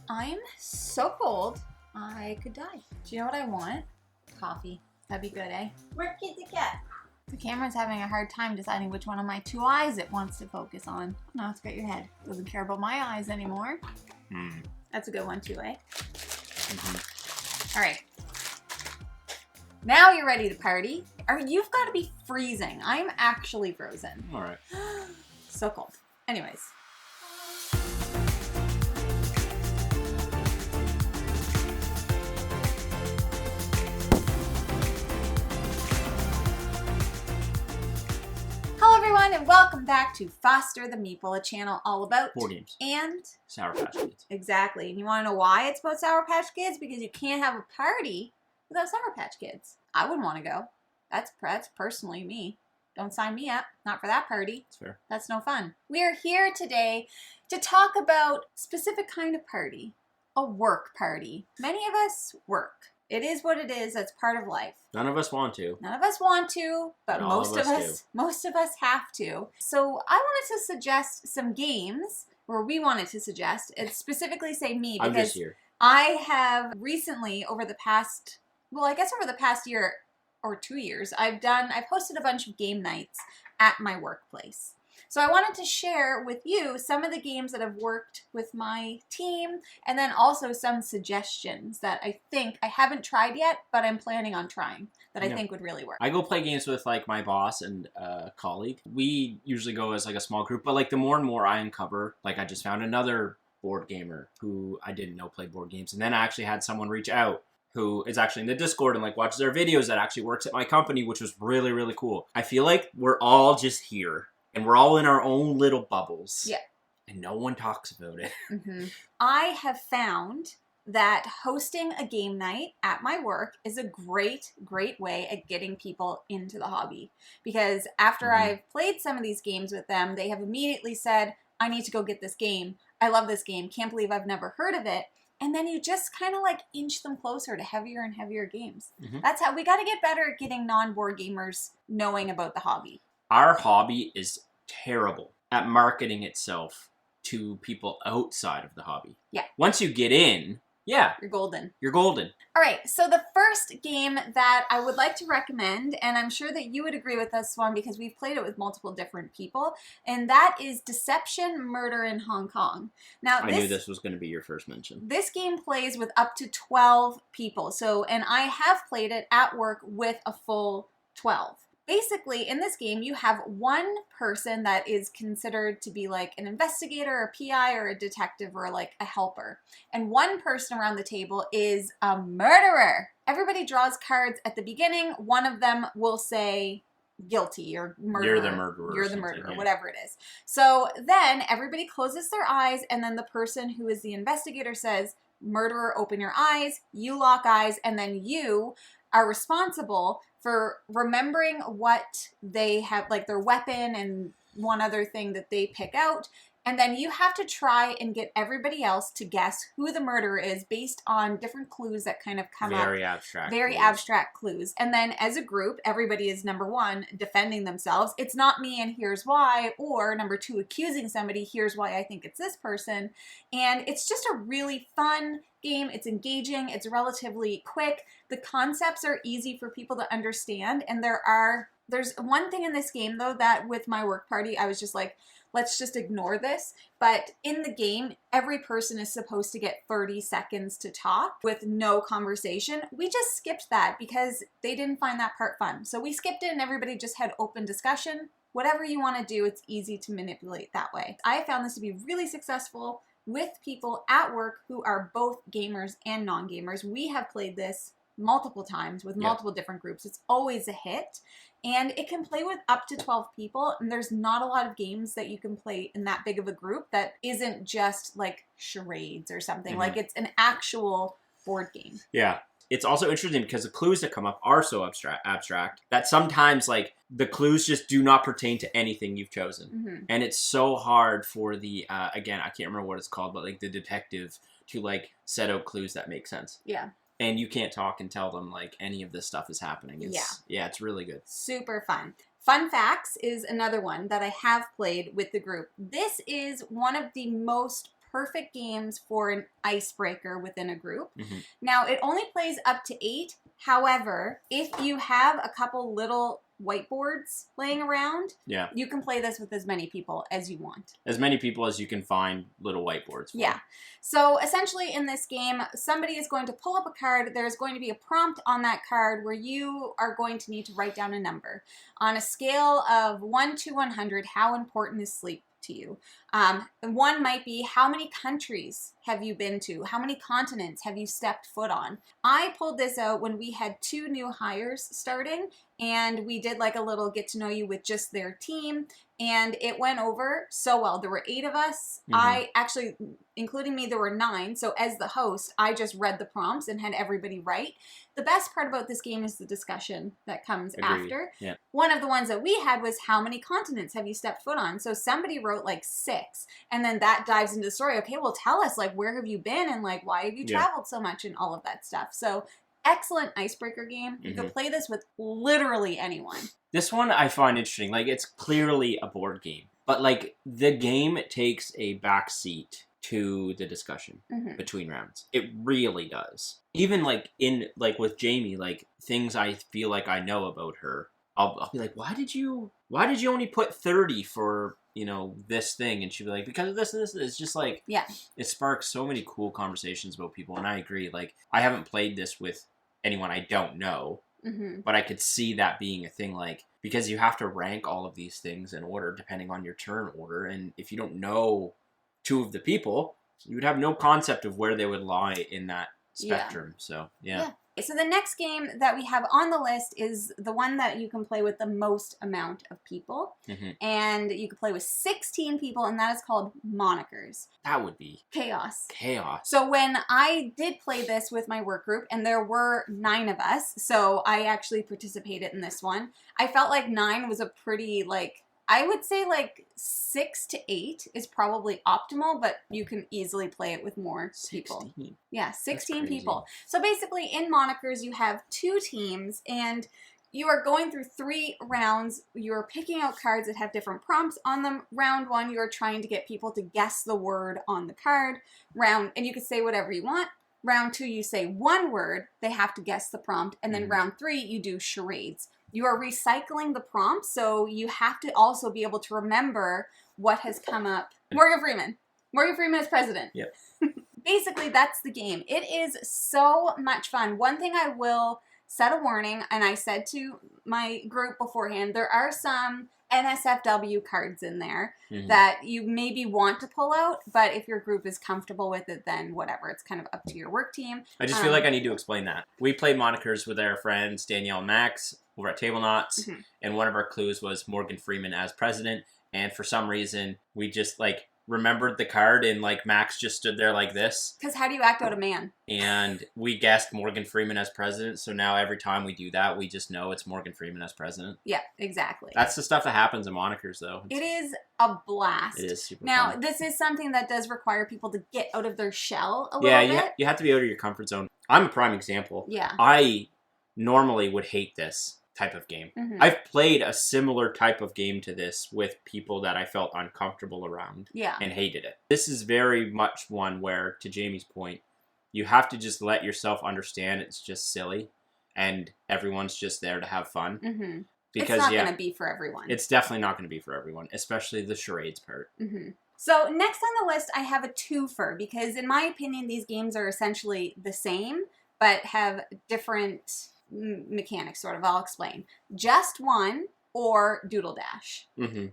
I'm so cold, I could die. Do you know what I want? Coffee. That'd be good, eh? Where did the cat? The camera's having a hard time deciding which one of my two eyes it wants to focus on. No, it's got your head. Doesn't care about my eyes anymore. That's a good one too, eh? All right. Now you're ready to party. You've got to be freezing. I'm actually frozen. All right. So cold. Anyways. Hello everyone and welcome back to Foster the Meeple, a channel all about board games and Sour Patch Kids. Exactly. And you want to know why it's about Sour Patch Kids? Because you can't have a party without Sour Patch Kids. I wouldn't want to go. That's personally me. Don't sign me up. Not for that party. That's fair. That's no fun. We are here today to talk about a specific kind of party. A work party. Many of us work. It is what it is. That's part of life. None of us want to. None of us want to, but most of us have to. So I wanted to suggest some games, or we wanted to suggest, and specifically say me, because I'm just here. I have recently, over the past year or 2 years, I've hosted a bunch of game nights at my workplace. So I wanted to share with you some of the games that have worked with my team, and then also some suggestions that I think I haven't tried yet, but I'm planning on trying, that I think would really work. I go play games with like my boss and a colleague. We usually go as like a small group, but like the more and more I uncover, like I just found another board gamer who I didn't know played board games, and then I actually had someone reach out who is actually in the Discord and like watches our videos that actually works at my company, which was really, really cool. I feel like we're all just here and we're all in our own little bubbles. Yeah. And no one talks about it. I have found that hosting a game night at my work is a great, great way at getting people into the hobby. Because after I've played some of these games with them, they have immediately said, I need to go get this game. I love this game. Can't believe I've never heard of it. And then you just kind of like inch them closer to heavier and heavier games. That's how we got to get better at getting non-board gamers knowing about the hobby. Our hobby is terrible at marketing itself to people outside of the hobby. Yeah. Once you get in, yeah. You're golden. You're golden. All right, so the first game that I would like to recommend, and I'm sure that you would agree with this one because we've played it with multiple different people, and that is Deception Murder in Hong Kong. Now, I knew this was going to be your first mention. This game plays with up to 12 people, and I have played it at work with a full 12. Basically, in this game, you have one person that is considered to be like an investigator, a PI, or a detective, or like a helper. And one person around the table is a murderer. Everybody draws cards at the beginning. One of them will say guilty or murderer. You're the murderer. You're the murderer, whatever it is. So then everybody closes their eyes, and then the person who is the investigator says, murderer, open your eyes. You lock eyes, and then you are responsible for remembering what they have, like their weapon and one other thing that they pick out. And then you have to try and get everybody else to guess who the murderer is based on different clues that kind of come up. Very abstract. Very abstract clues. And then as a group, everybody is number one, defending themselves. It's not me and here's why. Or number two, accusing somebody, here's why I think it's this person. And it's just a really fun game. It's engaging. It's relatively quick. The concepts are easy for people to understand. And there's one thing in this game, though, that with my work party, I was just like, let's just ignore this. But in the game, every person is supposed to get 30 seconds to talk with no conversation. We just skipped that because they didn't find that part fun. So we skipped it and everybody just had open discussion. Whatever you want to do, it's easy to manipulate that way. I found this to be really successful with people at work who are both gamers and non-gamers. We have played this multiple times with multiple different groups. It's always a hit. And it can play with up to 12 people. And there's not a lot of games that you can play in that big of a group that isn't just like charades or something. Like it's an actual board game. Yeah. It's also interesting because the clues that come up are so abstract that sometimes like the clues just do not pertain to anything you've chosen. And it's so hard for the, again, I can't remember what it's called, but like the detective to like set out clues that make sense. Yeah. And you can't talk and tell them like any of this stuff is happening. Yeah, it's really good. Super fun. Fun Facts is another one that I have played with the group. This is one of the most perfect games for an icebreaker within a group. Mm-hmm. Now, it only plays up to 8. However, if you have a couple little whiteboards laying around, yeah, you can play this with as many people as you want. As many people as you can find little whiteboards for. Yeah. So essentially in this game, somebody is going to pull up a card. There's going to be a prompt on that card where you are going to need to write down a number. On a scale of 1 to 100, how important is sleep to you? One might be, how many countries have you been to? How many continents have you stepped foot on? I pulled this out when we had 2 new hires starting, and we did like a little get to know you with just their team, and it went over so well. There were 8 of us. Mm-hmm. I actually, including me, there were 9. So as the host, I just read the prompts and had everybody write. The best part about this game is the discussion that comes Agreed. after. Yeah. One of the ones that we had was, how many continents have you stepped foot on? So somebody wrote like 6, and then that dives into the story. Okay, well, tell us, like, where have you been, and like, why have you traveled so much, and all of that stuff. So excellent icebreaker game. You can play this with literally anyone. This one I find interesting. Like, it's clearly a board game, but like the game takes a back seat to the discussion between rounds. It really does. Even like with Jamie, like things I feel like I know about her, I'll be like, why did you only put 30 for, you know, this thing? And she'd be like, because of this and this. It's just like, it sparks so many cool conversations about people. And I agree. Like, I haven't played this with anyone I don't know, but I could see that being a thing, like, because you have to rank all of these things in order depending on your turn order. And if you don't know 2 of the people, you would have no concept of where they would lie in that spectrum. So, yeah. So the next game that we have on the list is the one that you can play with the most amount of people. And you can play with 16 people, and that is called Monikers. That would be chaos. So when I did play this with my work group, and there were 9 of us, so I actually participated in this one, I felt like 9 was a pretty, like, I would say like 6 to 8 is probably optimal, but you can easily play it with more people. Yeah, 16 people. So basically in Monikers, you have 2 teams, and you are going through 3 rounds. You're picking out cards that have different prompts on them. Round 1, you're trying to get people to guess the word on the card. And you can say whatever you want. Round 2, you say one word, they have to guess the prompt. And then round 3, you do charades. You are recycling the prompts, so you have to also be able to remember what has come up. Morgan Freeman. Morgan Freeman is president. Yep. Basically, that's the game. It is so much fun. One thing I will set a warning, and I said to my group beforehand, there are some NSFW cards in there that you maybe want to pull out, but if your group is comfortable with it, then whatever. It's kind of up to your work team. I just feel like I need to explain that. We played Monikers with our friends Danielle and Max over at Table Knots, and one of our clues was Morgan Freeman as president, and for some reason, we just, like, remembered the card, and like Max just stood there like this. Because how do you act out a man? And we guessed Morgan Freeman as president, so now every time we do that, we just know it's Morgan Freeman as president. Yeah, exactly. That's the stuff that happens in Monikers, though. It is a blast. It is super Now, fun. this is something that does require people to get out of their shell a little bit. Yeah, you have to be out of your comfort zone. I'm a prime example. Yeah. I normally would hate this type of game. I've played a similar type of game to this with people that I felt uncomfortable around and hated it. This is very much one where, to Jamie's point, you have to just let yourself understand it's just silly and everyone's just there to have fun. Because, it's not going to be for everyone. It's definitely not going to be for everyone, especially the charades part. So next on the list, I have a twofer, because in my opinion, these games are essentially the same, but have different mechanics, sort of. I'll explain. Just One or Doodle Dash.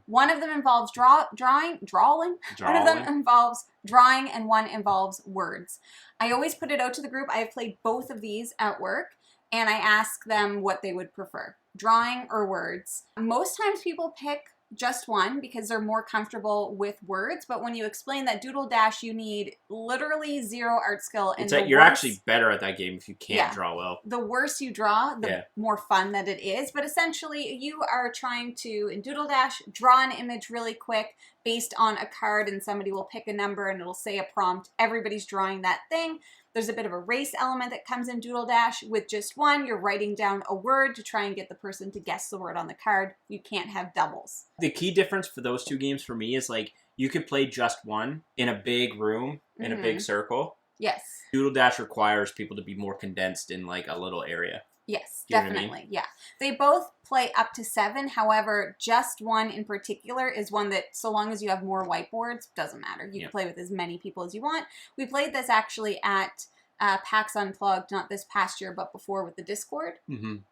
One of them involves drawing. One of them involves drawing, and one involves words. I always put it out to the group. I have played both of these at work, and I ask them what they would prefer, drawing or words. Most times people pick Just One because they're more comfortable with words, but when you explain that Doodle Dash, you need literally 0 art skill. And it's like you're actually better at that game if you can't draw well. The worse you draw, the more fun that it is. But essentially, you are trying to, in Doodle Dash, draw an image really quick based on a card, and somebody will pick a number and it'll say a prompt. Everybody's drawing that thing. There's a bit of a race element that comes in Doodle Dash. With Just One, you're writing down a word to try and get the person to guess the word on the card. You can't have doubles. The key difference for those 2 games for me is, like, you could play just one in a big room, in a big circle. Yes. Doodle Dash requires people to be more condensed in like a little area. Yes, You know what I definitely. mean? Yeah. They both play up to 7. However, just one in particular is one that, so long as you have more whiteboards, doesn't matter. You can play with as many people as you want. We played this actually at PAX Unplugged, not this past year, but before with the Discord.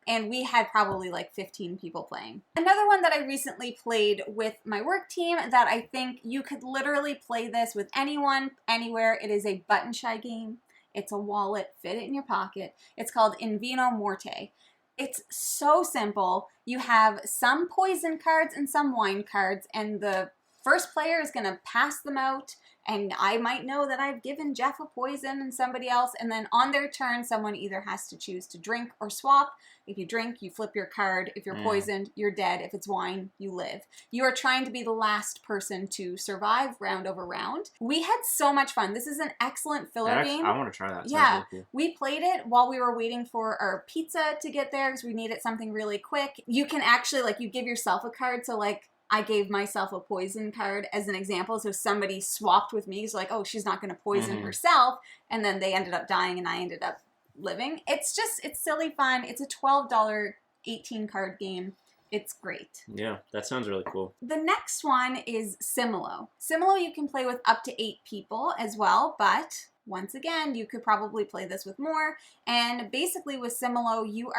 And we had probably like 15 people playing. Another one that I recently played with my work team that I think you could literally play this with anyone, anywhere. It is a button shy game. It's a wallet, fit it in your pocket. It's called In Vino Morte. It's so simple. You have some poison cards and some wine cards, and the first player is going to pass them out, and I might know that I've given Jeff a poison and somebody else, and then on their turn, someone either has to choose to drink or swap. If you drink, you flip your card. If you're poisoned, you're dead. If it's wine, you live. You are trying to be the last person to survive round over round. We had so much fun. This is an excellent filler game. I want to try that. Yeah, really cool. We played it while we were waiting for our pizza to get there because we needed something really quick. You can actually, like, you give yourself a card. So, like, I gave myself a poison card as an example. So somebody swapped with me. So like, oh, she's not going to poison herself. And then they ended up dying and I ended up living. It's silly fun. It's a $12 18 card game. It's great. Yeah, that sounds really cool. The next one is Disimilo. Disimilo you can play with up to 8 people as well, but once again, you could probably play this with more. And basically with Disimilo, you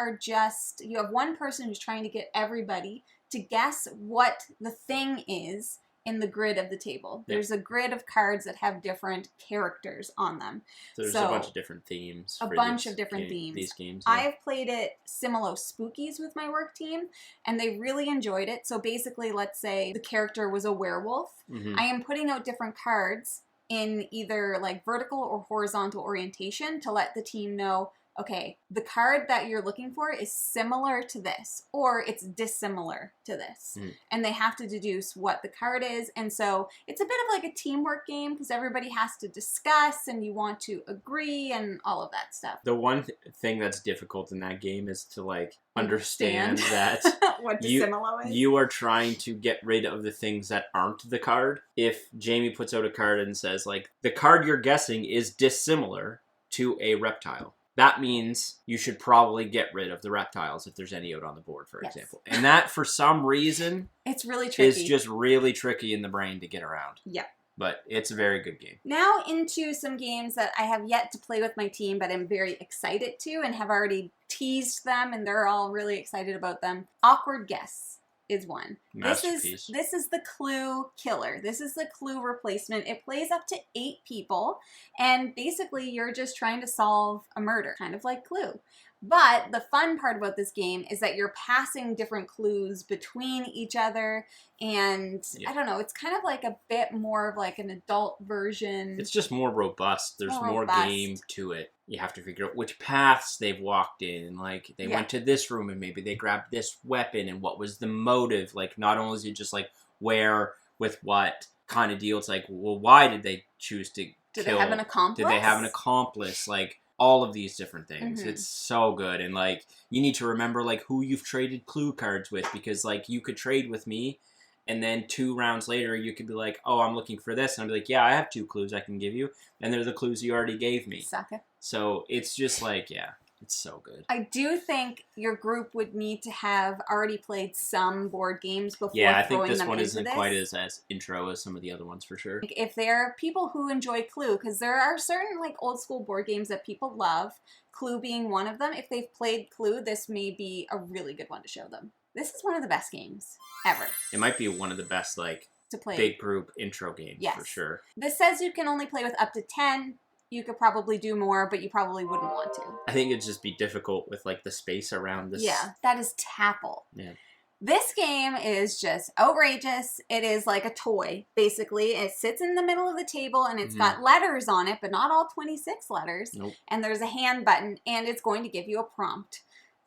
have one person who's trying to get everybody to guess what the thing is in the grid of the table. There's a grid of cards that have different characters on them. So there's a bunch of different themes. These games. Yeah. I've played it Disimilo Spookies with my work team, and they really enjoyed it. So basically, let's say the character was a werewolf. I am putting out different cards in either like vertical or horizontal orientation to let the team know, okay, the card that you're looking for is similar to this, or it's dissimilar to this. And they have to deduce what the card is. And so it's a bit of like a teamwork game because everybody has to discuss and you want to agree and all of that stuff. The one thing that's difficult in that game is to like understand that what Disimilo is. You are trying to get rid of the things that aren't the card. If Jamie puts out a card and says like, the card you're guessing is dissimilar to a reptile, that means you should probably get rid of the reptiles if there's any out on the board, for example. And that, for some reason, it's really tricky. Is just really tricky in the brain to get around. Yeah. But it's a very good game. Now into some games that I have yet to play with my team, but I'm very excited to and have already teased them, and they're all really excited about them. Awkward Guess is one. This is the Clue killer. This is the Clue replacement. It plays up to 8 people, and basically you're just trying to solve a murder, kind of like Clue. But the fun part about this game is that you're passing different clues between each other, and I don't know, it's kind of like a bit more of like an adult version. It's just more robust. There's more game to it. You have to figure out which paths they've walked in. Like, they went to this room and maybe they grabbed this weapon, and what was the motive? Like, not only is it just like where, with what kind of deal, it's like, well, why did they choose to kill? Did they have an accomplice? Did they have an accomplice? Like, all of these different things. It's so good. And like, you need to remember like who you've traded clue cards with, because like you could trade with me and then 2 rounds later you could be like, oh, I'm looking for this, and I'll be like, yeah, I have 2 clues I can give you, and they're the clues you already gave me. Sucker. So it's just like, yeah, it's so good. I do think your group would need to have already played some board games before I think throwing this them one into isn't this. quite as intro as some of the other ones, for sure. If there are people who enjoy Clue, because there are certain like old school board games that people love, Clue being one of them. If they've played Clue, this may be a really good one to show them. This is one of the best games ever. It might be one of the best like to play big group intro games, for sure. This says you can only play with up to 10. You could probably do more, but you probably wouldn't want to. I think it'd just be difficult with like the space around this. Yeah, that is Tapple. Yeah. This game is just outrageous. It is like a toy, basically. It sits in the middle of the table, and it's got letters on it, but not all 26 letters. Nope. And there's a hand button, and it's going to give you a prompt.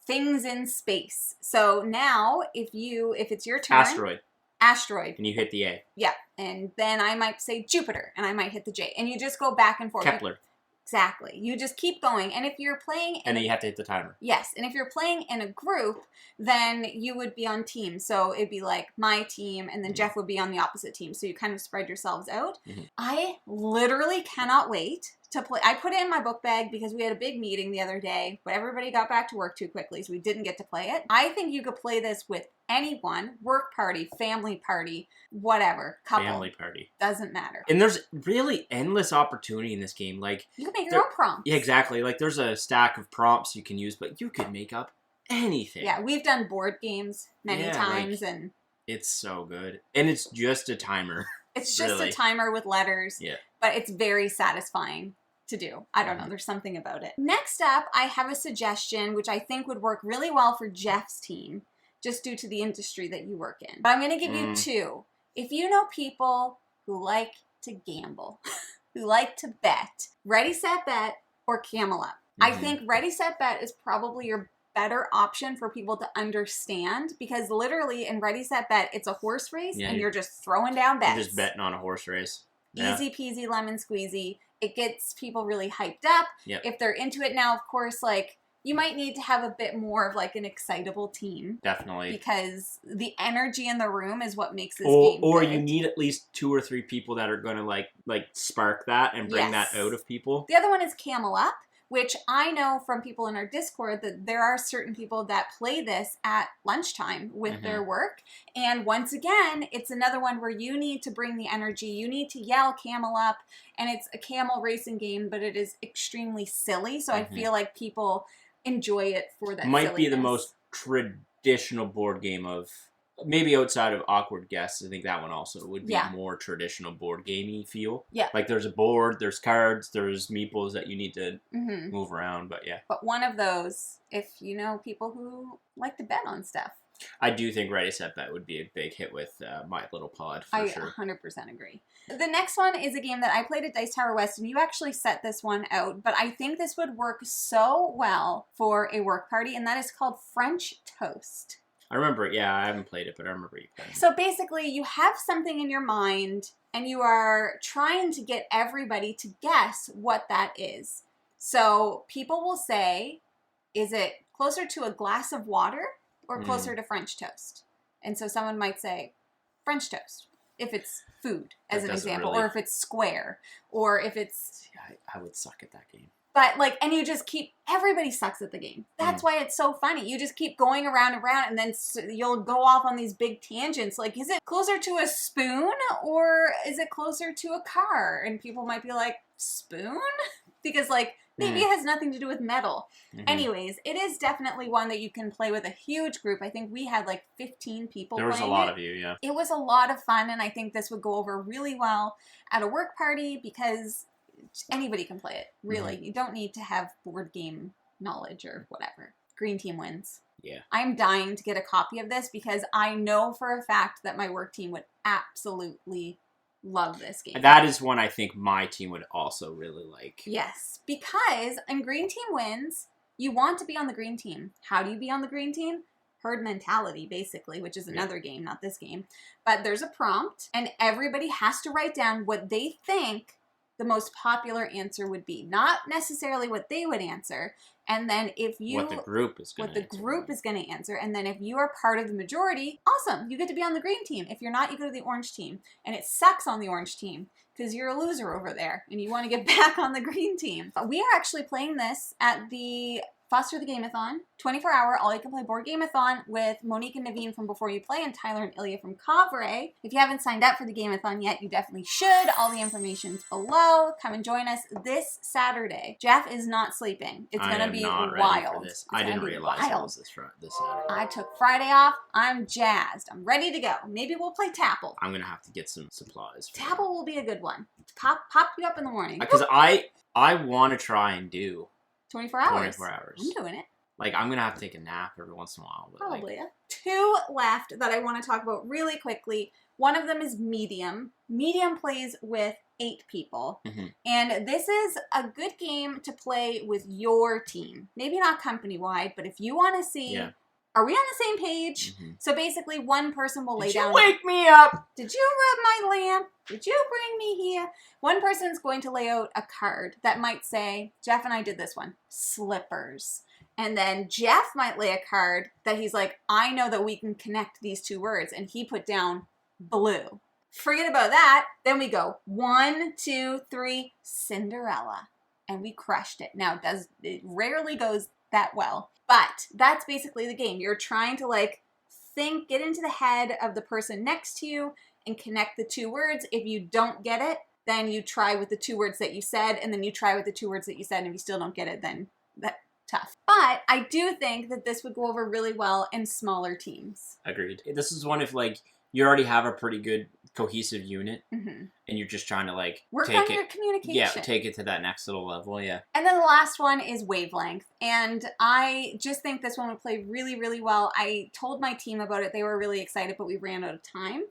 Things in space. So now, if it's your turn... Asteroid. And you hit the A. Yeah. And then I might say Jupiter, and I might hit the J. And you just go back and forth. Kepler. Exactly. You just keep going. And if you're playing... And then you have to hit the timer. Yes. And if you're playing in a group, then you would be on teams. So it'd be like my team, and then Jeff would be on the opposite team. So you kind of spread yourselves out. I literally cannot wait to play. I put it in my book bag because we had a big meeting the other day, but everybody got back to work too quickly, so we didn't get to play it. I think you could play this with anyone, work party, family party, whatever, couple. Family party. Doesn't matter. And there's really endless opportunity in this game. Like, you can make your own prompts. Yeah, exactly. Like, there's a stack of prompts you can use, but you could make up anything. Yeah, we've done board games many times, and it's so good. And it's just a timer. It's just a timer with letters. Yeah. But it's very satisfying to do. I don't know. There's something about it. Next up, I have a suggestion, which I think would work really well for Jeff's team, just due to the industry that you work in. But I'm going to give you two. If you know people who like to gamble, who like to bet, Ready, Set, Bet or Camel Up. I think Ready, Set, Bet is probably your better option for people to understand, because literally in Ready, Set, Bet, it's a horse race and you're just throwing down bets. You're just betting on a horse race. Easy peasy lemon squeezy. It gets people really hyped up. If they're into it now, of course, like, you might need to have a bit more of like an excitable team. Definitely. Because the energy in the room is what makes this game Or good. you need at least 2 or 3 people that are going to like spark that and bring that out of people. The other one is Camel Up, which I know from people in our Discord that there are certain people that play this at lunchtime with their work. And once again, it's another one where you need to bring the energy. You need to yell Camel Up. And it's a camel racing game, but it is extremely silly. So I feel like people enjoy it for that Might silliness. be the most traditional board game of... Maybe outside of Awkward Guests, I think that one also would be more traditional board gamey feel. Yeah. Like there's a board, there's cards, there's meeples that you need to move around, but yeah. But one of those, if you know people who like to bet on stuff. I do think Ready, Set, Bet would be a big hit with My Little Pod, for sure. I 100% agree. The next one is a game that I played at Dice Tower West, and you actually set this one out, but I think this would work so well for a work party, and that is called French Toast. I remember it. Yeah, I haven't played it, but I remember you playing it. So basically, you have something in your mind, and you are trying to get everybody to guess what that is. So people will say, is it closer to a glass of water or closer to French toast? And so someone might say French toast, if it's food, as an example, or if it's square, or if it's... Yeah, I would suck at that game. But, like, and you just keep, everybody sucks at the game. That's why it's so funny. You just keep going around and around, and then you'll go off on these big tangents. Like, is it closer to a spoon, or is it closer to a car? And people might be like, spoon? Because, like, maybe it has nothing to do with metal. Anyways, it is definitely one that you can play with a huge group. I think we had, like, 15 people playing it. There was a lot of you, yeah. It was a lot of fun, and I think this would go over really well at a work party, because... anybody can play it, really. You don't need to have board game knowledge or whatever. Green team wins. Yeah. I'm dying to get a copy of this because I know for a fact that my work team would absolutely love this game. That is one I think my team would also really like. Yes, because in Green Team Wins, you want to be on the green team. How do you be on the green team? Herd mentality, basically, which is another game, not this game. But there's a prompt, and everybody has to write down what they think the most popular answer would be. Not necessarily what they would answer. And then if you... what the group is going to answer. And then if you are part of the majority, awesome. You get to be on the green team. If you're not, you go to the orange team. And it sucks on the orange team because you're a loser over there and you want to get back on the green team. We are actually playing this at the Foster the Gameathon, 24-hour, all-you-can-play board gameathon with Monique and Naveen from Before You Play and Tyler and Ilya from Cavre. If you haven't signed up for the Gameathon yet, you definitely should. All the information's below. Come and join us this Saturday. Jeff is not sleeping. It's going to be wild. I didn't realize it was this Saturday. I took Friday off. I'm jazzed. I'm ready to go. Maybe we'll play Tapple. I'm going to have to get some supplies. Tapple will be a good one. Pop you up in the morning. Because I want to try and do 24 hours. 24 hours. I'm doing it. Like, I'm going to have to take a nap every once in a while. But probably, yeah. 2 left that I want to talk about really quickly. One of them is Medium. Medium plays with 8 people. And this is a good game to play with your team. Maybe not company-wide, but if you want to see Are we on the same page? Mm-hmm. So basically one person will lay down. Did you wake me up? Did you rub my lamp? Did you bring me here? One person's going to lay out a card that might say, Jeff and I did this one, slippers. And then Jeff might lay a card that he's like, I know that we can connect these two words. And he put down blue. Forget about that. Then we go 1, 2, 3, Cinderella. And we crushed it. Now, it rarely goes that well. But that's basically the game. You're trying to like get into the head of the person next to you and connect the two words. If you don't get it, then you try with the two words that you said, and then you try with the two words that you said, and if you still don't get it, then that's tough. But I do think that this would go over really well in smaller teams. Agreed. This is one if like you already have a pretty good cohesive unit, mm-hmm. and you're just trying to like work on your communication. Yeah, take it to that next little level. Yeah. And then the last one is wavelength, and I just think this one would play really, really well. I told my team about it; they were really excited, but we ran out of time.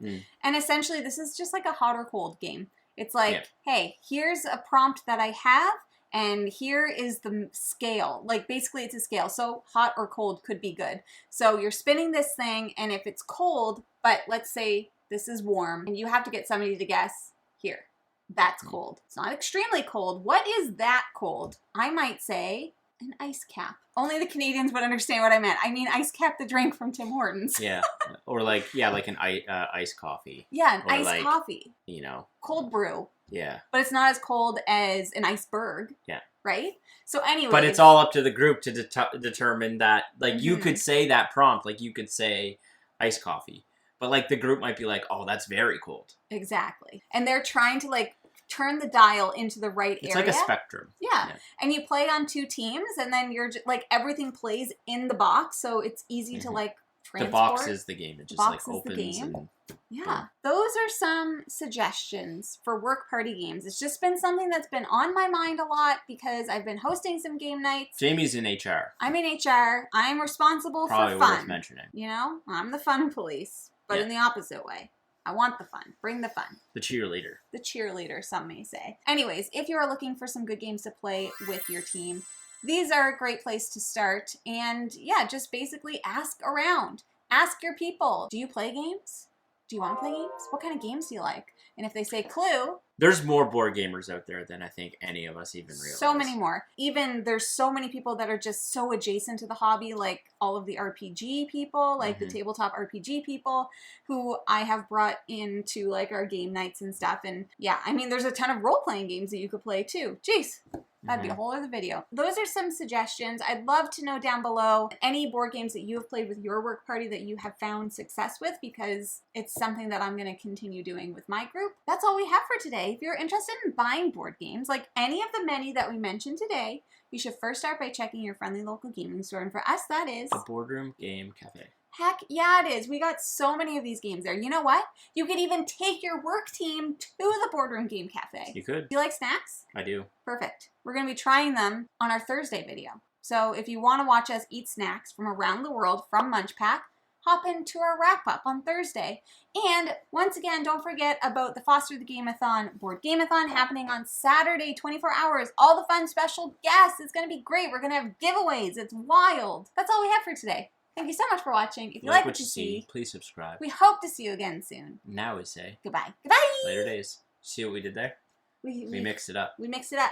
And essentially, this is just like a hot or cold game. It's like, hey, here's a prompt that I have. And here is the scale. Like, basically, it's a scale. So hot or cold could be good. So you're spinning this thing, and if it's cold, but let's say this is warm, and you have to get somebody to guess, here, that's cold. It's not extremely cold. What is that cold? I might say an ice cap. Only the Canadians would understand what I meant. I mean, ice cap, the drink from Tim Hortons. Yeah. Or like, like an iced coffee. Yeah, an or iced like, coffee. You know. Cold brew. Yeah. But it's not as cold as an iceberg. Yeah. Right? So anyway. But it's all up to the group to determine that. Like, you could say that prompt. Like, you could say iced coffee. But, like, the group might be like, oh, that's very cold. Exactly. And they're trying to, like, turn the dial into the right area. It's like a spectrum. Yeah. And you play on 2 teams, and then you're just, like, everything plays in the box, so it's easy to, like, transport. The box is the game. It just, like, opens and... Yeah. Those are some suggestions for work party games. It's just been something that's been on my mind a lot because I've been hosting some game nights. Jamie's in HR. I'm in HR. I'm responsible Probably for fun. Worth mentioning. You know? I'm the fun police, but in the opposite way. I want the fun. Bring the fun. The cheerleader. The cheerleader, some may say. Anyways, if you are looking for some good games to play with your team, these are a great place to start. And yeah, just basically ask around. Ask your people. Do you play games? Do you want to play games? What kind of games do you like? And if they say Clue... There's more board gamers out there than I think any of us even realize. So many more. Even there's so many people that are just so adjacent to the hobby, like all of the RPG people, like the tabletop RPG people, who I have brought into like our game nights and stuff. And yeah, I mean, there's a ton of role-playing games that you could play too. Jeez. That'd be a whole other video. Those are some suggestions. I'd love to know down below any board games that you have played with your work party that you have found success with, because it's something that I'm going to continue doing with my group. That's all we have for today. If you're interested in buying board games, like any of the many that we mentioned today, you should first start by checking your friendly local gaming store. And for us, that is... The Boardroom Game Cafe. Heck yeah, it is. We got so many of these games there. You know what? You could even take your work team to the Boardroom Game Cafe. You could. Do you like snacks? I do. Perfect. We're going to be trying them on our Thursday video. So if you want to watch us eat snacks from around the world from Munch Pack, hop into our wrap-up on Thursday. And once again, don't forget about the Foster the Game-a-thon board game-a-thon happening on Saturday, 24 hours. All the fun special guests. It's going to be great. We're going to have giveaways. It's wild. That's all we have for today. Thank you so much for watching. If you like what you see, please subscribe. We hope to see you again soon. Now we say goodbye. Goodbye. Later days. See what we did there? We mixed it up. We mixed it up.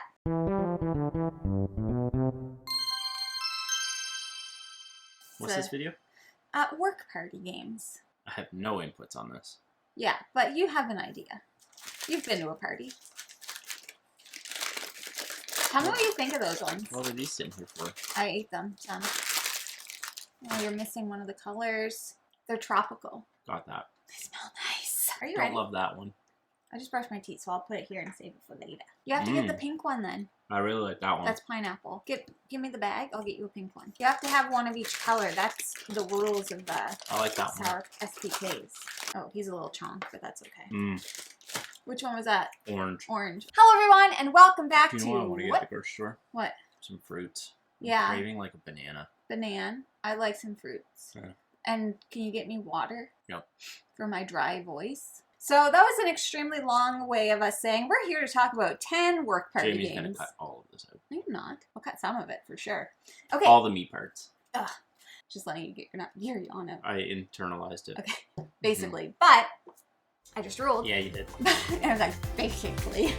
What's this video? Work party games. I have no inputs on this. Yeah, but you have an idea. You've been to a party. Tell me what you think of those ones. What are these sitting here for? I ate them. Some. Oh, you're missing one of the colors. They're tropical. Got that. They smell nice. Are you Don't ready? love that one. I just brushed my teeth, so I'll put it here and save it for later. You have to get the pink one then. I really like that one. That's pineapple. Give me the bag. I'll get you a pink one. You have to have one of each color. That's the rules of the I like that sour SPKs. Oh, he's a little chonk, but that's okay. Mm. Which one was that? Orange. Orange. Hello, everyone, and welcome back Do you to know what I want to get at the grocery store? What? Some fruits. Yeah. I'm craving like a banana. Banana. I like some fruits. Yeah. And can you get me water? Yep. For my dry voice. So that was an extremely long way of us saying we're here to talk about 10 work party Jamie's games. gonna cut all of this out. No, I'm not. I'll cut some of it for sure. Okay. All the meat parts. Ugh. Just letting you get your yawn out. I internalized it. Okay, basically. But I just ruled. Yeah, you did. And I was like, basically.